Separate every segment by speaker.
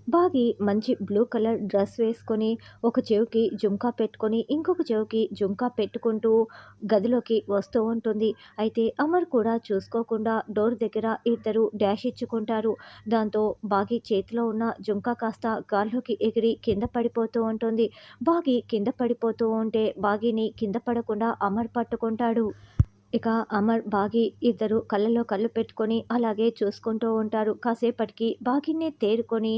Speaker 1: బాగి మంచి blue colour dress వేసుకొని ఒక చెవికి జుంకా పెట్టుకొని ఇంకొక చెవికి జుంకా పెట్టుకుంటూ గదిలోకి వస్తూ ఉంటుంది. అయితే అమర్ కూడా చూసుకోకుండా డోర్ దగ్గర ఇద్దరు డాష్ ఇచ్చుకుంటారు. దాంతో బాగి చేతిలో ఉన్న జుంకా కాస్త గాల్లోకి ఎగిరి కింద పడిపోతూ ఉంటుంది. బాగి కింద పడిపోతూ ఉంటే బాగిని కింద పడకుండా అమర్ పట్టుకుంటాడు. ఇక అమర్, బాగి ఇద్దరు కళ్ళలో కళ్ళు పెట్టుకొని అలాగే చూసుకుంటూ ఉంటారు. కాసేపటికి బాగినే తేరుకొని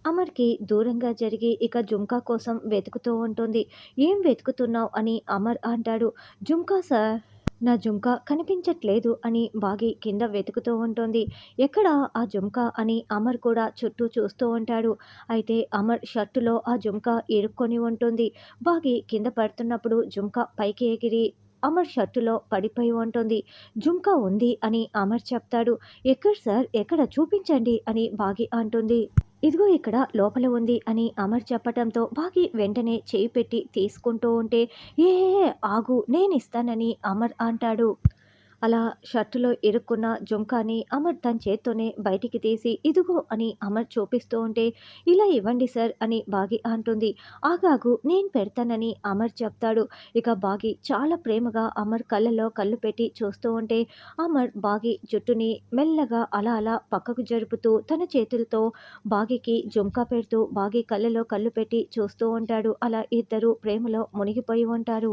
Speaker 1: అమర్‌కి దూరంగా జరిగి ఇక జుంకా కోసం వెతుకుతూ ఉంటుంది. "ఏం వెతుకుతున్నావు?" అని అమర్ అంటాడు. "జుంకా సార్, నా జుంకా కనిపించట్లేదు" అని బాగి కింద వెతుకుతూ ఉంటుంది. "ఎక్కడా ఆ జుంకా?" అని అమర్ కూడా చుట్టూ చూస్తూ ఉంటాడు. అయితే అమర్ షర్టులో ఆ జుంకా ఇరుక్కొని ఉంటుంది. బాగి కింద పడుతున్నప్పుడు జుంకా పైకి ఎగిరి అమర్ షర్టులో పడిపోయి ఉంటుంది. "జుంకా ఉంది" అని అమర్ చెప్తాడు. "ఎక్కడ సార్? ఎక్కడ? చూపించండి" అని బాగి అంటుంది. "ఇదిగో ఇక్కడ లోపల ఉంది" అని అమర్ చెప్పటంతో బాగి వెంటనే చేయి పెట్టి తీసుకుంటూ ఉంటే, "ఏ ఏ ఏ, ఆగు, నేనిస్తానని" అమర్ అంటాడు. అలా షర్టులో ఇరుక్కున్న జుంకాని అమర్ తన చేత్తోనే బయటికి తీసి "ఇదిగో" అని అమర్ చూపిస్తూ ఉంటే, "ఇలా ఇవ్వండి సార్" అని బాగి అంటుంది. "ఆగాగు, నేను పెడతానని" అమర్ చెప్తాడు. ఇక బాగి చాలా ప్రేమగా అమర్ కళ్ళలో కళ్ళు పెట్టి చూస్తూ ఉంటే అమర్ బాగి జుట్టుని మెల్లగా అలా అలా పక్కకు జరుపుతూ తన చేతులతో బాగికి జుంకా పెడుతూ బాగి కళ్ళలో కళ్ళు పెట్టి చూస్తూ ఉంటాడు. అలా ఇద్దరు ప్రేమలో మునిగిపోయి ఉంటారు.